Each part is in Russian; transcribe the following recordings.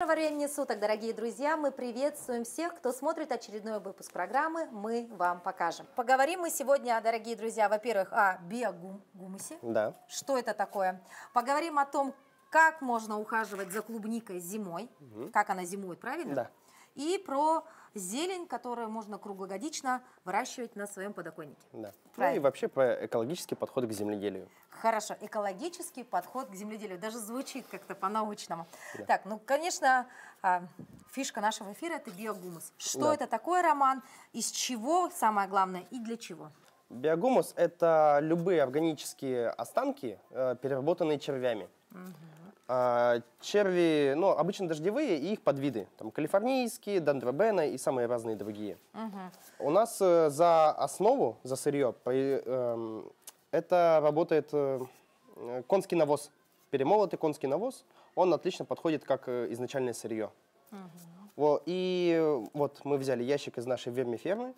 Доброго времени суток, дорогие друзья! Мы приветствуем всех, кто смотрит очередной выпуск программы «Мы вам покажем». Поговорим мы сегодня, дорогие друзья, во-первых, о биогумусе. Да. Что это такое? Поговорим о том, как можно ухаживать за клубникой зимой, как она зимует, правильно? Да. И про зелень, которую можно круглогодично выращивать на своем подоконнике. Да. Ну Правильно. и вообще про экологический подход к земледелию. Хорошо, экологический подход к земледелию. Даже звучит как-то по-научному. Да. Так, ну, конечно, фишка нашего эфира – это биогумус. Что Да. это такое, Роман? Из чего, самое главное, и для чего? Биогумус – это любые органические останки, переработанные червями. Черви, ну, обычно дождевые и их подвиды. Там калифорнийские, дендробена и самые разные другие. У нас за основу, за сырье, это работает конский навоз. Перемолотый конский навоз, он отлично подходит как изначальное сырье. И вот мы взяли ящик из нашей вермифермы.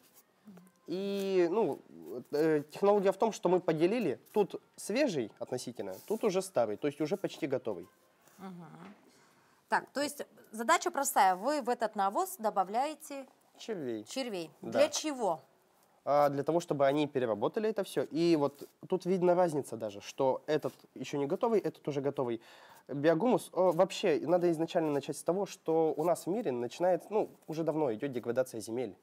И ну, технология в том, что мы поделили, тут свежий относительно, тут уже старый, то есть уже почти готовый. Так, то есть задача простая. Вы в этот навоз добавляете Червей. Да. Для чего? Для того, чтобы они переработали это все. И вот тут видно разница даже, что этот еще не готовый, этот уже готовый. Биогумус, вообще, надо изначально начать с того, что у нас в мире начинает, ну, уже давно идет деградация земель.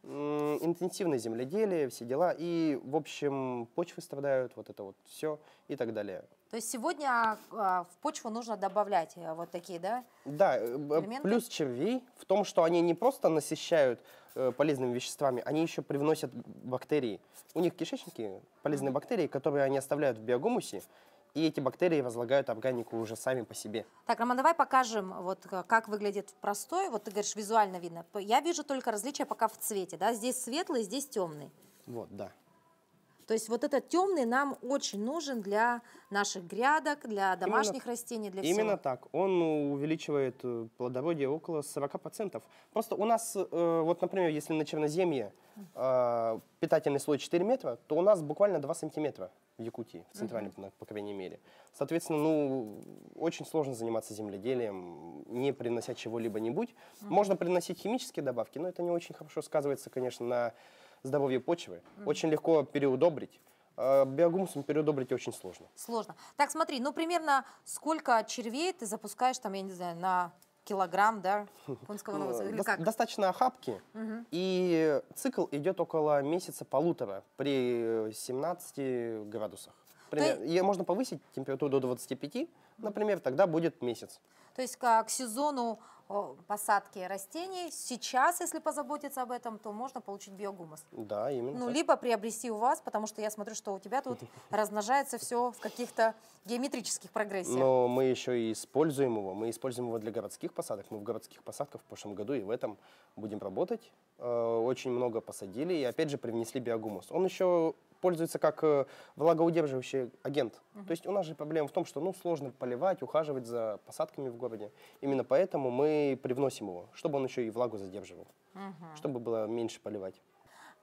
Интенсивное земледелие, все дела. И, в общем, почвы страдают, вот это вот все и так далее. То есть сегодня в почву нужно добавлять вот такие, да? Да, элементы? Плюс червей в том, что они не просто насыщают полезными веществами, они еще привносят бактерии. У них в кишечнике полезные бактерии, которые они оставляют в биогумусе, и эти бактерии разлагают органику уже сами по себе. Так, Роман, давай покажем, вот как выглядит простой. Вот ты говоришь, визуально видно. Я вижу только различия пока в цвете, да? Здесь светлый, здесь темный. Вот, да. То есть вот этот темный нам очень нужен для наших грядок, для домашних растений, для всего. Именно так. Он увеличивает плодородие около 40%. Просто у нас, вот, например, если на черноземье питательный слой 4 метра, то у нас буквально 2 сантиметра в Якутии, в центральном, по крайней мере. Соответственно, ну, очень сложно заниматься земледелием, не принося чего-либо-нибудь. Можно приносить химические добавки, но это не очень хорошо сказывается, конечно, на здоровье почвы. Очень легко переудобрить. Биогумусом переудобрить очень сложно. Сложно. Так, смотри, ну примерно сколько червей ты запускаешь, там, я не знаю, на килограмм, да, конского навоза? Или как? Достаточно охапки, и цикл идет около месяца-полутора при 17 градусах. Можно повысить температуру до 25, например, тогда будет месяц. То есть к сезону посадки растений сейчас, если позаботиться об этом, то можно получить биогумус. Да, именно. Ну, так. либо приобрести у вас, потому что я смотрю, что у тебя тут размножается все в каких-то геометрических прогрессиях. Но мы еще и используем его. Мы используем его для городских посадок. Мы в городских посадках в прошлом году и в этом будем работать. Очень много посадили и опять же привнесли биогумус. Он еще пользуется как влагоудерживающий агент. То есть у нас же проблема в том, что сложно поливать, ухаживать за посадками в городе. Именно поэтому мы привносим его, чтобы он еще и влагу задерживал, чтобы было меньше поливать.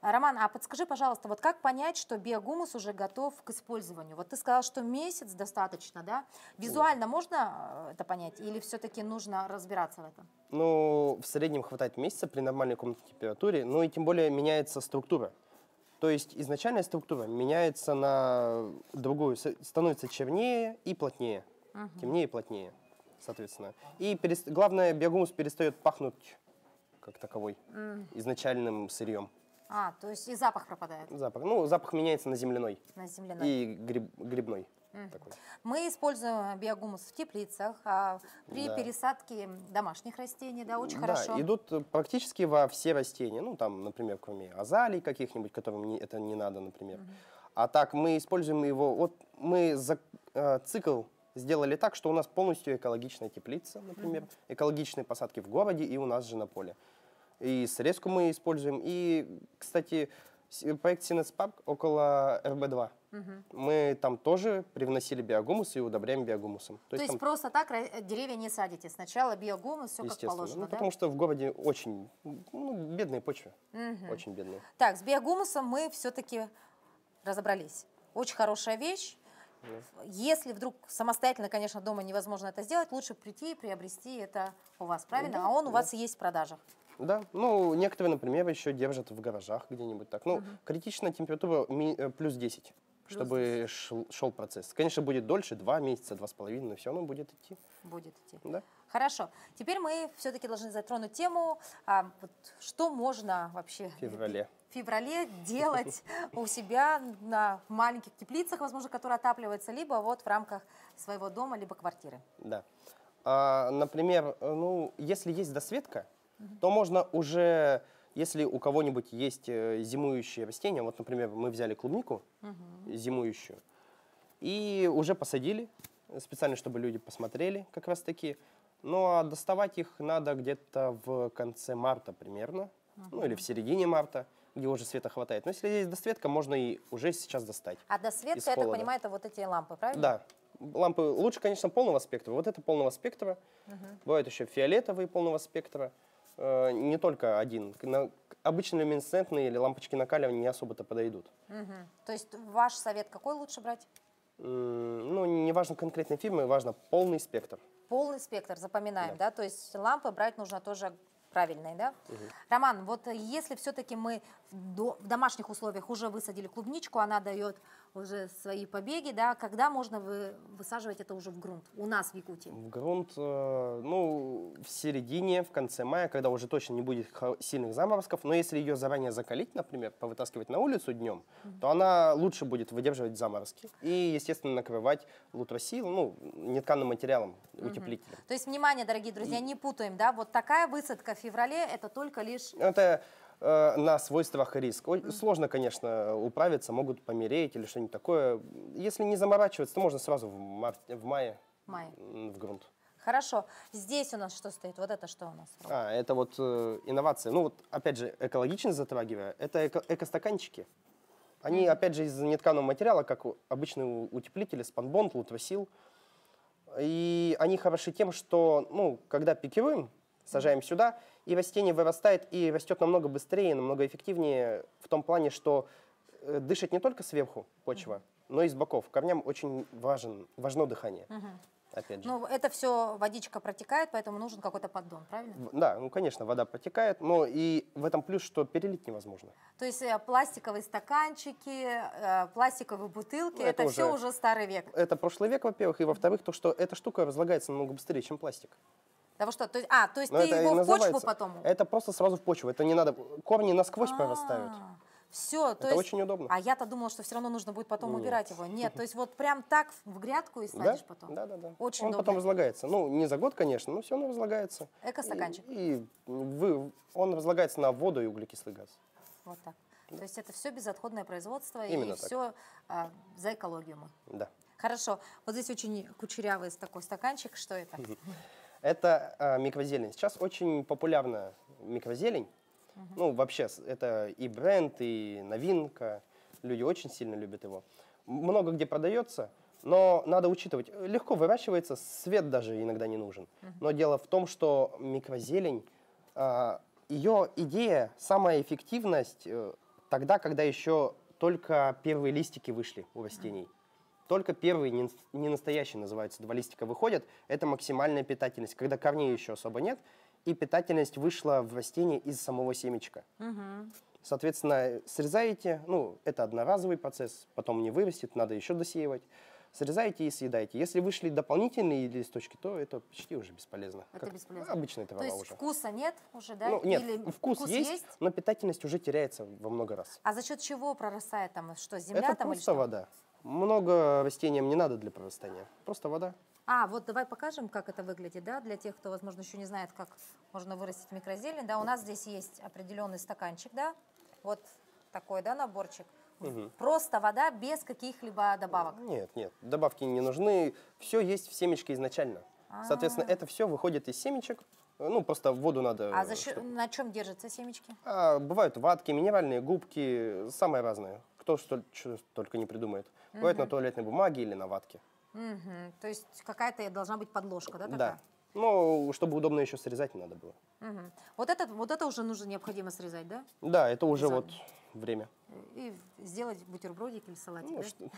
Роман, а подскажи, пожалуйста, вот как понять, что биогумус уже готов к использованию? Вот ты сказал, что месяц достаточно, да? Визуально можно это понять или все-таки нужно разбираться в этом? Ну, в среднем хватает месяца при нормальной комнатной температуре, ну и тем более меняется структура. То есть изначальная структура меняется на другую, становится чернее и плотнее, темнее и плотнее, соответственно. И главное, биогумус перестает пахнуть как таковой, изначальным сырьем. То есть и запах пропадает? Запах. Ну, запах меняется на земляной. На земляной. И грибной. Такой. Мы используем биогумус в теплицах, при пересадке домашних растений, да, очень хорошо. Да, идут практически во все растения, ну, там, например, кроме азалий каких-нибудь, которым это не надо, например. А так мы используем его, вот мы цикл сделали так, что у нас полностью экологичная теплица, например, экологичные посадки в городе и у нас же на поле. И срезку мы используем. И, кстати, проект Синец-Парк около РБ-2. Мы там тоже привносили биогумус и удобряем биогумусом. То есть просто так деревья не садите? Сначала биогумус, все как положено, да? Потому что в городе очень бедные почвы. Очень бедные. Так, с биогумусом мы все-таки разобрались. Очень хорошая вещь. Если вдруг самостоятельно, конечно, дома невозможно это сделать, лучше прийти и приобрести это у вас, правильно? Да, А он у да. вас и есть в продажах. Да, ну, некоторые, например, еще держат в гаражах где-нибудь так. Ну, критичная температура плюс 10, чтобы шел процесс. Конечно, будет дольше, 2 месяца, 2,5, но все равно будет идти. Будет идти. Да. Хорошо. Теперь мы все-таки должны затронуть тему, вот, что можно вообще В феврале делать у себя на маленьких теплицах, возможно, которые отапливаются, либо вот в рамках своего дома, либо квартиры. Да. Например, ну, если есть досветка, то можно уже, если у кого-нибудь есть зимующие растения, вот, например, мы взяли клубнику зимующую и уже посадили, специально, чтобы люди посмотрели как раз таки. Ну, а доставать их надо где-то в конце марта примерно, ну, или в середине марта, где уже света хватает. Но если есть досветка, можно и уже сейчас достать. А досветка, из я так холода. понимаю, это вот эти лампы, правильно? Да. Лампы лучше, конечно, полного спектра. Вот это полного спектра. Бывают еще фиолетовые полного спектра. Не только один. Обычно люминесцентные или лампочки накаливания не особо-то подойдут. То есть ваш совет какой лучше брать? Ну, не важно конкретной фирмы, важно полный спектр. Полный спектр, запоминаем, да? То есть лампы брать нужно тоже правильные, да? Роман, вот если все-таки мы в домашних условиях уже высадили клубничку, она дает уже свои побеги, да, когда можно высаживать это уже в грунт у нас в Якутии? В грунт, ну, в середине, в конце мая, когда уже точно не будет сильных заморозков. Но если ее заранее закалить, например, повытаскивать на улицу днем, то она лучше будет выдерживать заморозки. И, естественно, накрывать лутросил, ну, нетканым материалом, утеплителем. То есть, внимание, дорогие друзья, не путаем, да, вот такая высадка в феврале, это только лишь... Это на свой страх и риск. Сложно, конечно, управиться, могут помереть или что-нибудь такое. Если не заморачиваться, то можно сразу в мае в грунт. Хорошо. Здесь у нас что стоит? Вот это что у нас? Это вот инновация. Ну вот, опять же, экологичность затрагивая, это эко-стаканчики. Они, опять же, из нетканого материала, как обычные утеплители, спанбонд, лутросил. И они хороши тем, что, ну, когда пикируем, сажаем сюда, и растение вырастает и растет намного быстрее, намного эффективнее в том плане, что дышит не только сверху почва, но и с боков. Корням очень важно дыхание. Опять же. Ну, это все водичка протекает, поэтому нужен какой-то поддон, правильно? Да, ну, конечно, вода протекает, но и в этом плюс, что перелить невозможно. То есть пластиковые стаканчики, пластиковые бутылки, Ну, это все уже старый век. Это прошлый век, во-первых, и во-вторых, то, что эта штука разлагается намного быстрее, чем пластик. Того что? То есть Но ты это его и в почву называется- потом? Это просто сразу в почву, это не надо, корни насквозь прорастают. Все, Это очень удобно. А я-то думала, что все равно нужно будет потом Нет. убирать его. Нет, то есть вот прям так в грядку и садишь потом. Да. Очень Он удобно. потом разлагается. Ну, не за год, конечно, но все равно разлагается. Эко-стаканчик. Он разлагается на воду и углекислый газ. Вот так. То есть это все безотходное производство Именно и так. все за экологию мы. Да. Хорошо. Вот здесь очень кучерявый такой стаканчик. Что это? Это микрозелень. Сейчас очень популярна микрозелень. Ну, вообще, это и бренд, и новинка. Люди очень сильно любят его. Много где продается, но надо учитывать. Легко выращивается, свет даже иногда не нужен. Но дело в том, что микрозелень, ее идея, самая эффективность тогда, когда еще только первые листики вышли у растений. Только первые, не настоящие, называются, 2 листика выходят. Это максимальная питательность, когда корней еще особо нет. И питательность вышла в растение из самого семечка. Соответственно, срезаете, ну, это одноразовый процесс, потом не вырастет, надо еще досеивать. Срезаете и съедаете. Если вышли дополнительные листочки, то это почти уже бесполезно. Это Как бесполезно. обычная трава То есть уже. вкуса нет уже, да? Ну, нет, Или вкус есть, но питательность уже теряется во много раз. А за счет чего прорастает там? Что, земля Это там или просто что? вода. Много растениям не надо для прорастания. Просто вода. Вот давай покажем, как это выглядит, да, для тех, кто, возможно, еще не знает, как можно вырастить микрозелень. Да, у нас здесь есть определенный стаканчик, да, вот такой, да, наборчик. Просто вода без каких-либо добавок. Нет, добавки не нужны. Все есть в семечке изначально. Соответственно, это все выходит из семечек. Ну, просто воду надо... А на чем держатся семечки? Бывают ватки, минеральные губки, самое разное. Кто что только не придумает. Бывает на туалетной бумаге или на ватке. То есть какая-то должна быть подложка, да, такая? Да. Ну, чтобы удобно еще срезать не надо было. Мгм. Вот это уже нужно необходимо срезать, да? Да, это уже Заодно. вот время. И сделать бутербродик или салатик, Ну, да? что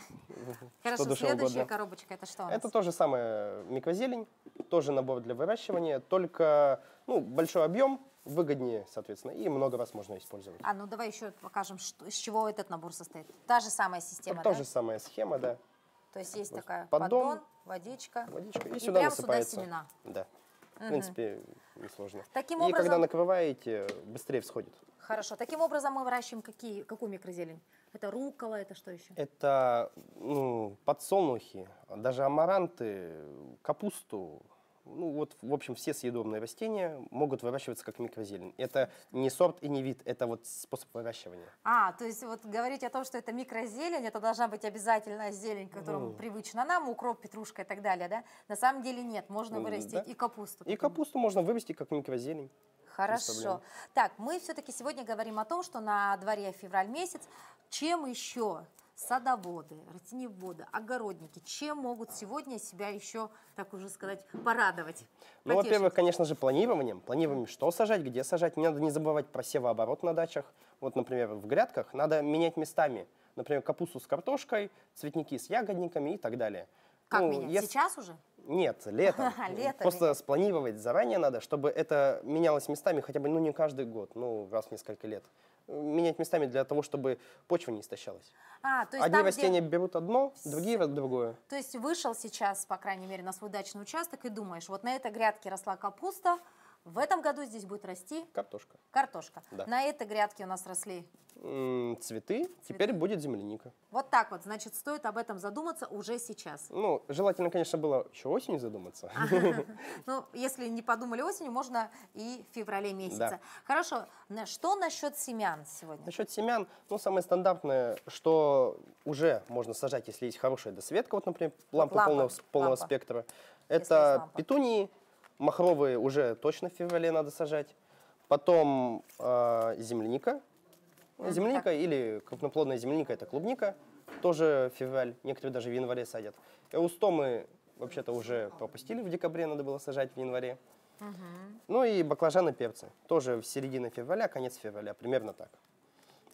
Хорошо, душе следующая угодно. коробочка, это что у нас? Это то же самое микрозелень, тоже набор для выращивания, только ну, большой объем, выгоднее, соответственно, и много раз можно использовать. Ну давай еще покажем, из чего этот набор состоит. Та же самая система, Та да? же самая схема, да. То есть есть Вот такая поддон, водичка. Водичка, и И сюда прям насыпается. сюда семена. Да. В принципе, несложно. Таким И когда образом- накрываете, быстрее всходит. Хорошо. Таким образом мы выращиваем какую микрозелень? Это руккола, это что еще? Это ну, подсолнухи, даже амаранты, капусту. Ну вот, в общем, все съедобные растения могут выращиваться как микрозелень. Это не сорт и не вид, это вот способ выращивания. То есть вот говорить о том, что это микрозелень, это должна быть обязательно зелень, которая привычна нам, укроп, петрушка и так далее, да? На самом деле нет, можно вырастить Да. и капусту. И капусту можно вывести как микрозелень. Хорошо. проблем. Так, мы все-таки сегодня говорим о том, что на дворе февраль месяц. Чем еще садоводы, растениеводы, огородники, чем могут сегодня себя еще, так уже сказать, порадовать? Ну, потешить? во-первых, конечно же, планированием. Планированием, что сажать, где сажать. Не надо не забывать про севооборот на дачах. Вот, например, в грядках надо менять местами. Например, капусту с картошкой, цветники с ягодниками и так далее. Как Ну, менять? если- Сейчас уже? Нет, летом. Летом Просто менять. спланировать заранее надо, чтобы это менялось местами хотя бы, ну, не каждый год, ну, раз в несколько лет. Менять местами для того, чтобы почва не истощалась. То есть Одни там, где- растения берут одно, другие другое. То есть вышел сейчас, по крайней мере, на свой дачный участок и думаешь, вот на этой грядке росла капуста, в этом году здесь будет расти Картошка. картошка. Да. На этой грядке у нас росли. Цветы, теперь будет земляника. Вот так вот, значит, стоит об этом задуматься уже сейчас. Ну, желательно, конечно, было еще осенью задуматься. Ну, если не подумали осенью, можно и в феврале месяце. Да. Хорошо, что насчет семян сегодня? Насчет семян, ну, самое стандартное, что уже можно сажать, если есть хорошая досветка, вот, например, лампы лампа, полного лампа. спектра. Если есть Это лампа. петунии, махровые уже точно в феврале надо сажать. Потом земляника. Земляника или крупноплодная земляника, это клубника, тоже февраль, некоторые даже в январе садят. Эустомы вообще-то уже пропустили в декабре, надо было сажать в январе. Ну и баклажаны, перцы, тоже в середине февраля, конец февраля, примерно так.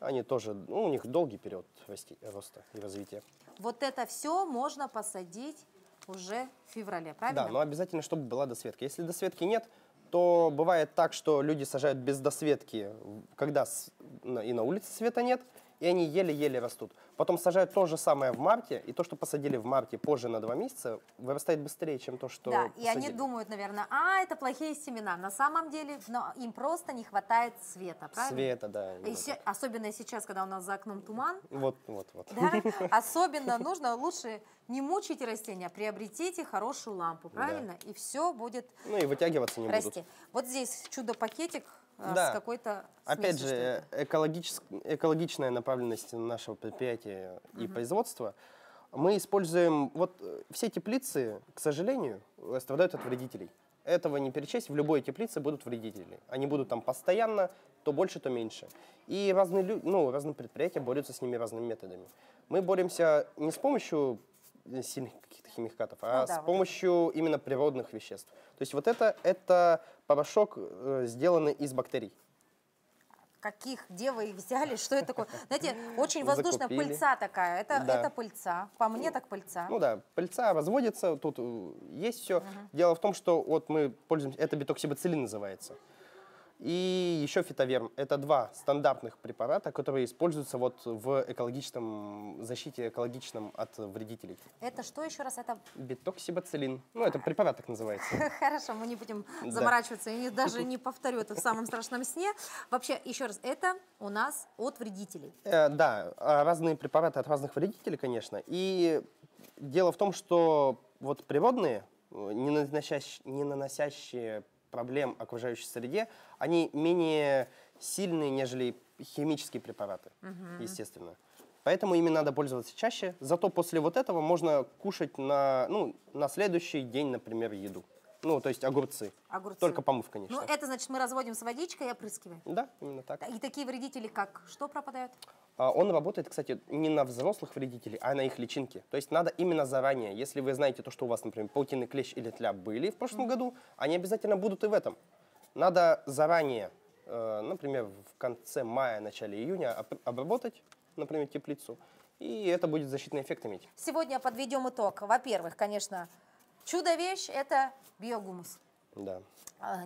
Они тоже, ну, у них долгий период роста и развития. Вот это все можно посадить уже в феврале, правильно? Да, но обязательно, чтобы была досветка. Если досветки нет, то бывает так, что люди сажают без досветки, когда и на улице света нет, и они еле-еле растут. Потом сажают то же самое в марте, и то, что посадили в марте позже на 2 месяца, вырастает быстрее, чем то, что Да, и они посадили. думают, наверное, это плохие семена. На самом деле, им просто не хватает света, правильно? Света, да. именно так. Особенно сейчас, когда у нас за окном туман, Вот. да, особенно нужно лучше не мучить растения, а приобретите хорошую лампу, правильно? И все будет Ну и вытягиваться не будут. расти. Вот здесь чудо-пакетик Да. с какой-то Опять смесью, что же, это? экологичная направленность нашего предприятия и производства. Мы используем, вот все теплицы, к сожалению, страдают от вредителей. Этого не перечесть, в любой теплице будут вредители. Они будут там постоянно, то больше, то меньше. И разные предприятия борются с ними разными методами. Мы боремся не с помощью сильных каких-то химикатов, а да, с вот помощью именно природных веществ. То есть вот это порошок, сделанный из бактерий. Где вы их взяли, что это такое? Знаете, очень воздушная Закупили. пыльца такая. Да. Это пыльца. По мне так пыльца. Ну да, пыльца разводится, тут есть все. Дело в том, что вот мы пользуемся, это бетоксибациллин называется. И еще фитоверм. Это 2 стандартных препарата, которые используются вот в защите экологичном от вредителей. Это что еще раз? Это Бетоксибациллин. Ну, это препарат так называется. хорошо, мы не будем Да. заморачиваться и даже не повторю это в самом страшном сне. Вообще, еще раз, это у нас от вредителей. Да, разные препараты от разных вредителей, конечно. И дело в том, что вот природные, не наносящие проблем окружающей среде, они менее сильные, нежели химические препараты, естественно. Поэтому ими надо пользоваться чаще. Зато после вот этого можно кушать на следующий день, например, еду. Ну, то есть огурцы. Огурцы. Только помыв, конечно. Ну, это значит, мы разводим с водичкой и опрыскиваем. Да, именно так. И такие вредители, как что пропадают? Он работает, кстати, не на взрослых вредителей, а на их личинке. То есть надо именно заранее. Если вы знаете то, что у вас, например, паутинный клещ или тля были в прошлом году, они обязательно будут и в этом. Надо заранее, например, в конце мая, начале июня обработать, например, теплицу, и это будет защитный эффект иметь. Сегодня подведем итог. Во-первых, конечно, чудо-вещь – это биогумус. Да.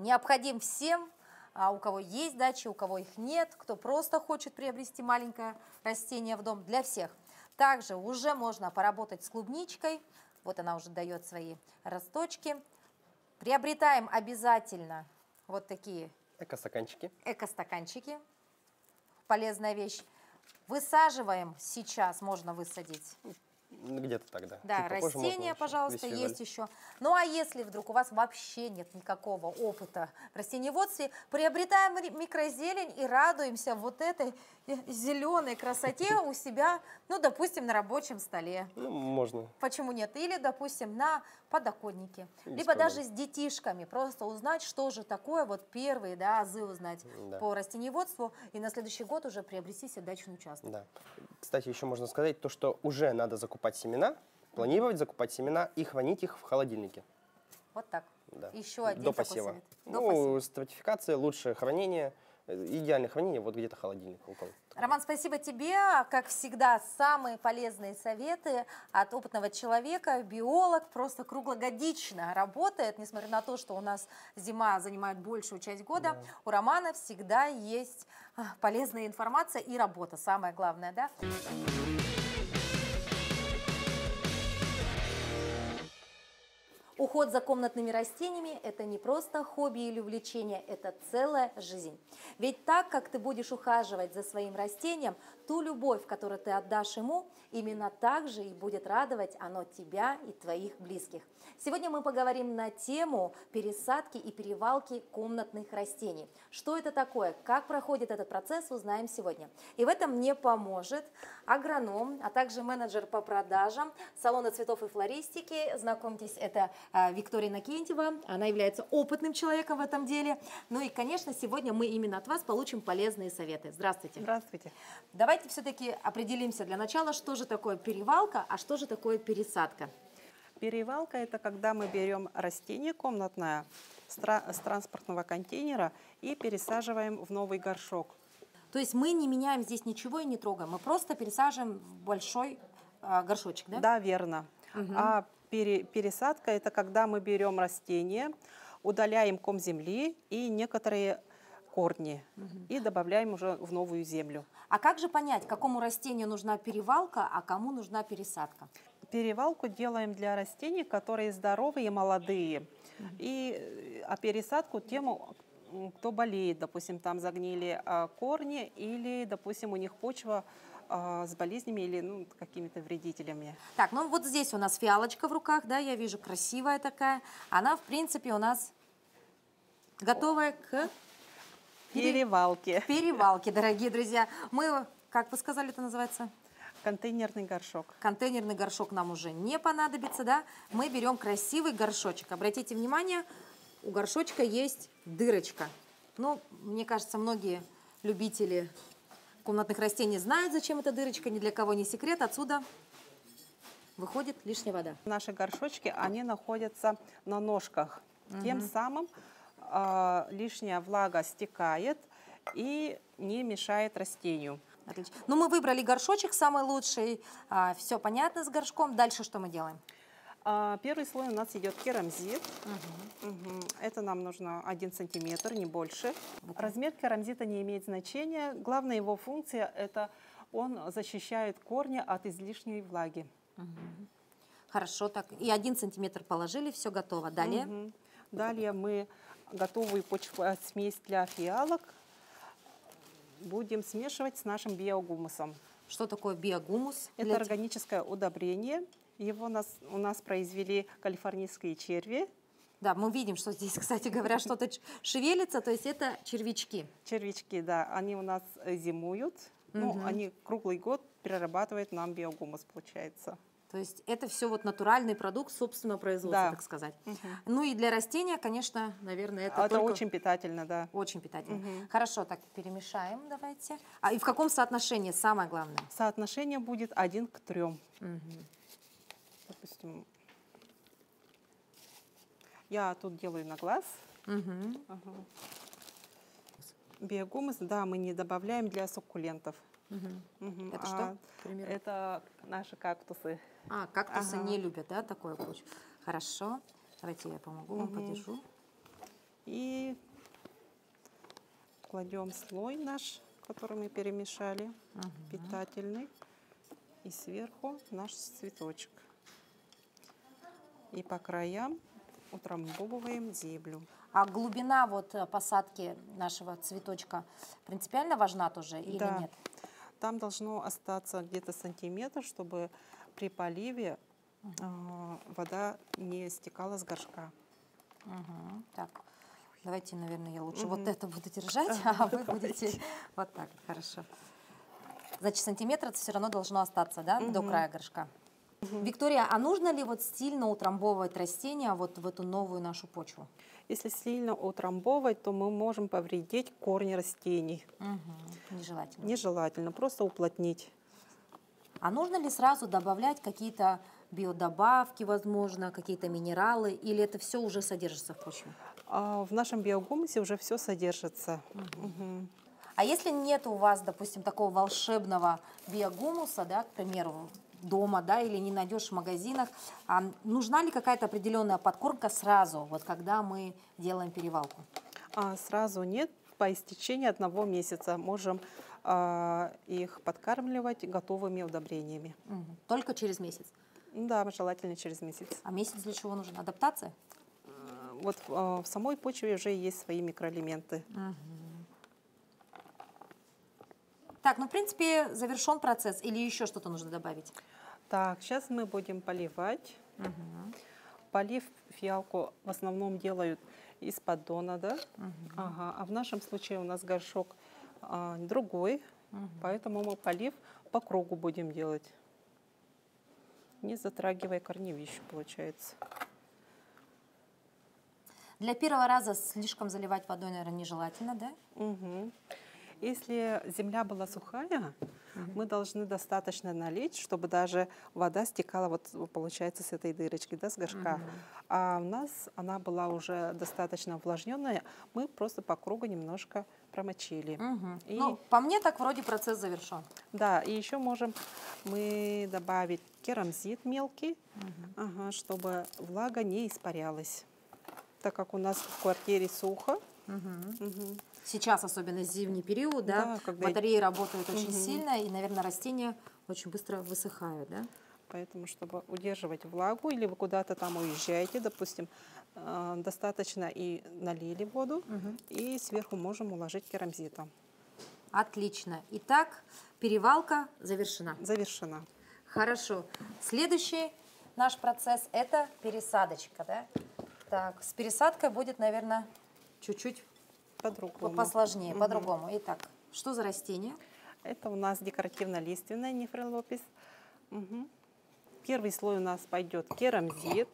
Необходим всем, у кого есть дачи, у кого их нет, кто просто хочет приобрести маленькое растение в дом, для всех. Также уже можно поработать с клубничкой. Вот она уже дает свои росточки. Приобретаем обязательно вот такие Эко-стаканчики. эко-стаканчики. Полезная вещь. Высаживаем сейчас, можно высадить. Где-то тогда. Да, растения, пожалуйста, есть еще. Ну а если вдруг у вас вообще нет никакого опыта в растениеводстве, приобретаем микрозелень и радуемся вот этой зеленой красоте у себя, ну, допустим, на рабочем столе. Ну, можно. Почему нет? Или, допустим, на подоконнике. Без Либо проблем. даже с детишками. Просто узнать, что же такое, вот первые, да, азы узнать Да. по растениеводству. И на следующий год уже приобрести себе дачный участок. Да. Кстати, еще можно сказать то, что уже надо закупать семена, планировать закупать семена и хранить их в холодильнике. Вот так. Да. Еще один До такой посева. совет. До Ну, посева. стратификация, лучшее хранение, идеальное хранение, вот где-то холодильник около. Роман, спасибо тебе. Как всегда, самые полезные советы от опытного человека. Биолог просто круглогодично работает, несмотря на то, что у нас зима занимает большую часть года. Да. У Романа всегда есть полезная информация и работа, самое главное, да? Уход за комнатными растениями – это не просто хобби или увлечение, это целая жизнь. Ведь так, как ты будешь ухаживать за своим растением, ту любовь, которую ты отдашь ему, именно так же и будет радовать оно тебя и твоих близких. Сегодня мы поговорим на тему пересадки и перевалки комнатных растений. Что это такое, как проходит этот процесс, узнаем сегодня. И в этом мне поможет агроном, а также менеджер по продажам салона цветов и флористики. Знакомьтесь, это Виктория Иннокентьева. Она является опытным человеком в этом деле. Ну и, конечно, сегодня мы именно от вас получим полезные советы. Здравствуйте. Здравствуйте. Давайте все-таки определимся для начала, что же такое перевалка, а что же такое пересадка. Перевалка – это когда мы берем растение комнатное с транспортного контейнера и пересаживаем в новый горшок. То есть мы не меняем здесь ничего и не трогаем, мы просто пересаживаем в большой горшочек, да? Да, верно. А пересадка – это когда мы берем растение, удаляем ком земли и некоторые корни и добавляем уже в новую землю. А как же понять, какому растению нужна перевалка, а кому нужна пересадка? Перевалку делаем для растений, которые здоровые и молодые. А пересадку тему, кто болеет, допустим, там загнили корни или, допустим, у них почва с болезнями или какими-то вредителями. Так, ну вот здесь у нас фиалочка в руках, да, я вижу, красивая такая. Она, в принципе, у нас готовая к Перевалке. перевалке, дорогие друзья. Мы, как вы сказали, это называется? Контейнерный горшок. Контейнерный горшок нам уже не понадобится, да? Мы берем красивый горшочек. Обратите внимание, у горшочка есть дырочка. Ну, мне кажется, многие любители комнатных растений знают, зачем эта дырочка, ни для кого не секрет. Отсюда выходит лишняя вода. Наши горшочки, они находятся на ножках. Тем самым лишняя влага стекает и не мешает растению. Отлично. Ну, мы выбрали горшочек самый лучший. Все понятно с горшком. Дальше что мы делаем? Первый слой у нас идет керамзит. Это нам нужно 1 сантиметр, не больше. Размер керамзита не имеет значения. Главная его функция – это он защищает корни от излишней влаги. Хорошо, так. И 1 сантиметр положили, все готово. Далее? Далее мы готовую почвосмесь для фиалок будем смешивать с нашим биогумусом. Что такое биогумус? Это органическое удобрение. Его у нас произвели калифорнийские черви. Да, мы видим, что здесь, кстати говоря, что-то шевелится, то есть это червячки. Червячки, да, они у нас зимуют, но они круглый год перерабатывают нам биогумус, получается. То есть это все вот натуральный продукт собственного производства, Да. так сказать. Ну и для растения, конечно, наверное, это Это только очень питательно, да. очень питательно. Хорошо, так перемешаем давайте. А и в каком соотношении самое главное? Соотношение будет 1 к 3. Допустим, я тут делаю на глаз. Биогумус, да, мы не добавляем для суккулентов. Это что, к примеру? Это наши кактусы. А, кактусы не любят, да, такое почву? Хорошо. Давайте я помогу вам, подержу. И кладем слой наш, который мы перемешали, питательный. И сверху наш цветочек. И по краям утрамбовываем землю. А глубина вот посадки нашего цветочка принципиально важна тоже или Да. нет? Там должно остаться где-то сантиметр, чтобы при поливе вода не стекала с горшка. Так, давайте, наверное, я лучше вот это буду держать, а вы будете вот так, хорошо. Значит, сантиметр все равно должно остаться, да, до края горшка. Виктория, а нужно ли вот сильно утрамбовывать растения вот в эту новую нашу почву? Если сильно утрамбовывать, то мы можем повредить корни растений. Нежелательно. Нежелательно, просто уплотнить. А нужно ли сразу добавлять какие-то биодобавки, возможно, какие-то минералы, или это все уже содержится в почве? В нашем биогумусе уже все содержится. А если нет у вас, допустим, такого волшебного биогумуса, да, к примеру, дома, да, или не найдешь в магазинах, нужна ли какая-то определенная подкормка сразу, вот когда мы делаем перевалку? Сразу нет. По истечении 1 месяца можем их подкармливать готовыми удобрениями. Только через месяц? Да, желательно через месяц. А месяц для чего нужен? Адаптация? Вот в самой почве уже есть свои микроэлементы. Так, ну, в принципе, завершен процесс или еще что-то нужно добавить? Так, сейчас мы будем поливать. Полив фиалку в основном делают из поддона, да? А в нашем случае у нас горшок другой, поэтому мы полив по кругу будем делать, не затрагивая корневищу, получается. Для первого раза слишком заливать водой, наверное, нежелательно, да? Если земля была сухая, мы должны достаточно налить, чтобы даже вода стекала, вот получается, с этой дырочки, да, с горшка. А у нас она была уже достаточно увлажненная, мы просто по кругу немножко промочили. И, Ну, по мне так вроде процесс завершен. да, и еще можем мы добавить керамзит мелкий, чтобы влага не испарялась. Так как у нас в квартире сухо, Сейчас, особенно зимний период, да, Да, когда- батареи работают очень сильно, и, наверное, растения очень быстро высыхают, да? поэтому, чтобы удерживать влагу, или вы куда-то там уезжаете, допустим, достаточно и налили воду, и сверху можем уложить керамзитом. Отлично. Итак, перевалка завершена. Завершена. Хорошо. Следующий наш процесс – это пересадочка, да? Так, с пересадкой будет, наверное, чуть-чуть По-другому. посложнее, по-другому. Итак, что за растение? Это у нас декоративно-лиственная нефрелопис. Первый слой у нас пойдет керамзит.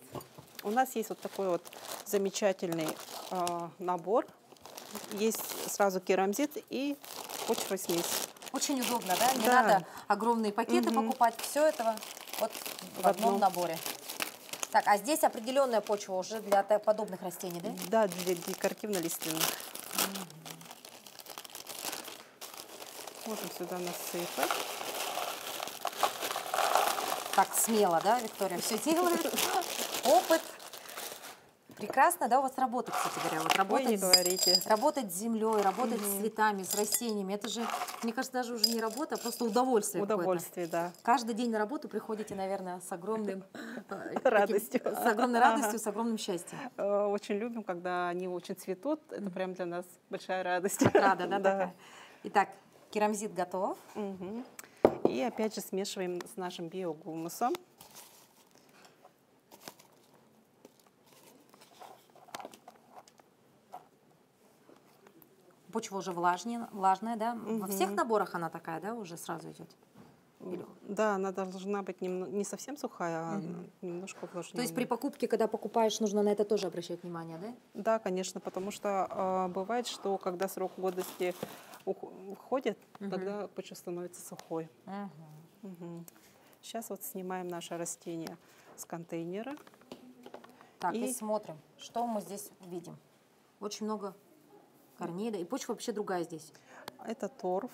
У нас есть вот такой вот замечательный набор. Есть сразу керамзит и почвовая смесь. Очень удобно, да? Не Да. надо огромные пакеты покупать. Все этого вот в одном наборе. Так, а здесь определенная почва уже для подобных растений, да? Да, для декоративно-лиственных. Можем сюда насыпать. Так, смело, да, Виктория, все делает. Опыт. Прекрасно, да, у вас работа, кстати говоря. Вот Ой, не работать, говорите. работать с землей, работать с цветами, с растениями. Это же, мне кажется, даже уже не работа, а просто удовольствие какое-то. Удовольствие, да. Каждый день на работу приходите, наверное, с огромным Радостью. с огромной радостью, с огромным счастьем. Очень любим, когда они очень цветут. Это прям для нас большая радость. Рада, да, такая. Итак, керамзит готов. И опять же смешиваем с нашим биогумусом. Почва уже влажная, да? Во всех наборах она такая, да, уже сразу идет? Да, она должна быть не совсем сухая, а немножко То есть увлажненная. при покупке, когда покупаешь, нужно на это тоже обращать внимание, да? Да, конечно, потому что бывает, что когда срок годности уходит, тогда почва становится сухой. Сейчас вот снимаем наше растение с контейнера. Так, и И- смотрим, что мы здесь видим. Очень много корней, да, и почва вообще другая здесь. Это торф.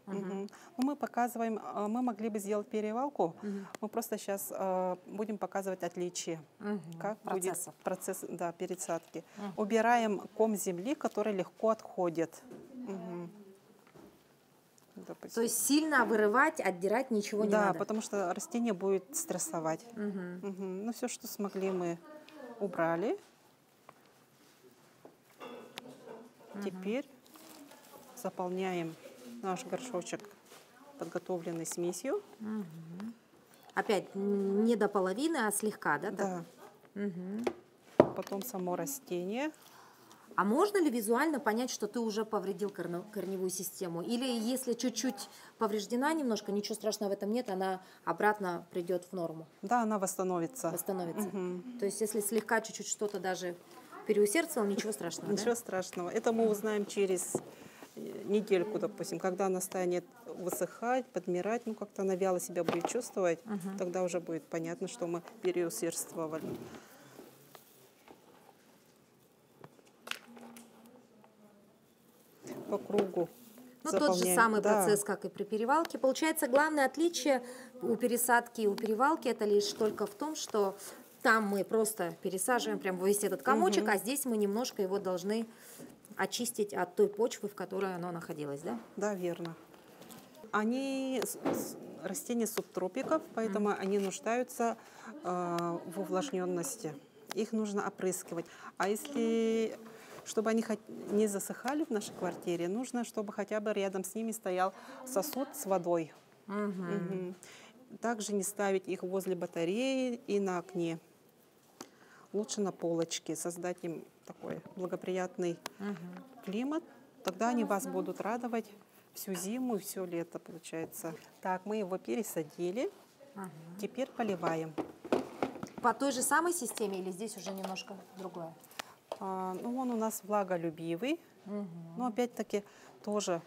Ну, мы показываем, мы могли бы сделать перевалку, мы просто сейчас будем показывать отличия, как Процессов. будет процесс, да, пересадки. Убираем ком земли, который легко отходит. Допустим. То есть сильно вырывать, отдирать ничего не Да, надо. потому что растение будет стрессовать. Ну, все, что смогли, мы убрали. Теперь заполняем наш горшочек подготовленной смесью. Опять не до половины, а слегка, да? так? Да. Потом само растение. А можно ли визуально понять, что ты уже повредил корневую систему? Или если чуть-чуть повреждена немножко, ничего страшного в этом нет, она обратно придет в норму, Да, она восстановится. восстановится? То есть если слегка чуть-чуть что-то даже переусердствовал, ничего страшного, да? Ничего страшного. Это мы узнаем через недельку, допустим, когда она станет высыхать, подмирать, ну как-то она вяло себя будет чувствовать, тогда уже будет понятно, что мы переусердствовали. По кругу Ну, тот же заполняем. самый Да. процесс, как и при перевалке. Получается, главное отличие у пересадки и у перевалки это лишь только в том, что там мы просто пересаживаем прям весь этот комочек, а здесь мы немножко его должны очистить от той почвы, в которой оно находилось, да? Да, верно. Они растения субтропиков, поэтому они нуждаются в увлажненности. Их нужно опрыскивать. А если, чтобы они не засыхали в нашей квартире, нужно, чтобы хотя бы рядом с ними стоял сосуд с водой. Также не ставить их возле батареи и на окне. Лучше на полочке, создать им такой благоприятный климат. Тогда они вас будут радовать всю зиму и все лето, получается. Так, мы его пересадили. Теперь поливаем. По той же самой системе или здесь уже немножко другое? Ну, он у нас влаголюбивый. Но опять-таки тоже,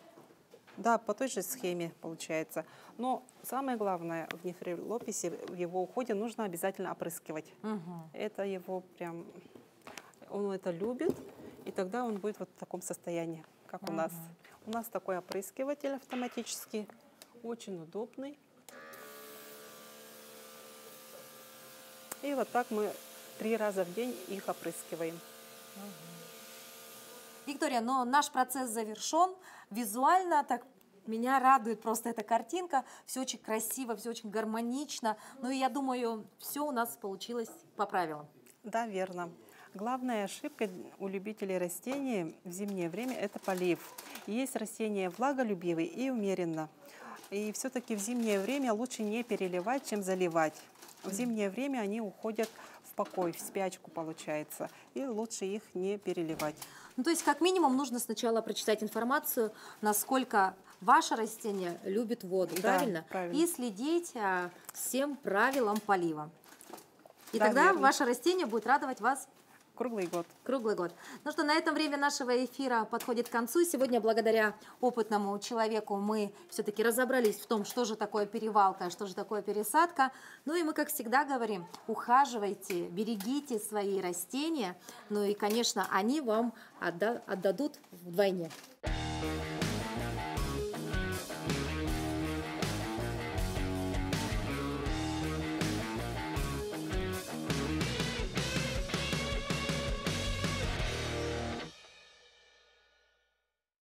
да, по той же схеме получается. Но самое главное в нефрилописе, в его уходе нужно обязательно опрыскивать. Это его прям, он это любит, и тогда он будет вот в таком состоянии, как у нас. У нас такой опрыскиватель автоматический, очень удобный. И вот так мы 3 раза в день их опрыскиваем. Виктория, но наш процесс завершен. Визуально так меня радует просто эта картинка. Все очень красиво, все очень гармонично. Ну и я думаю, все у нас получилось по правилам. Да, верно. Главная ошибка у любителей растений в зимнее время – это полив. Есть растения влаголюбивые и умеренно. И все-таки в зимнее время лучше не переливать, чем заливать. В зимнее время они уходят в покой, в спячку получается. И лучше их не переливать. Ну, то есть, как минимум, нужно сначала прочитать информацию, насколько ваше растение любит воду, Да, правильно? правильно. И следить всем правилам полива. И Да, тогда верно. ваше растение будет радовать вас Круглый год. круглый год. Ну что, на этом время нашего эфира подходит к концу. Сегодня благодаря опытному человеку мы все-таки разобрались в том, что же такое перевалка, что же такое пересадка. Ну и мы, как всегда, говорим, ухаживайте, берегите свои растения. Ну и, конечно, они вам отдадут вдвойне.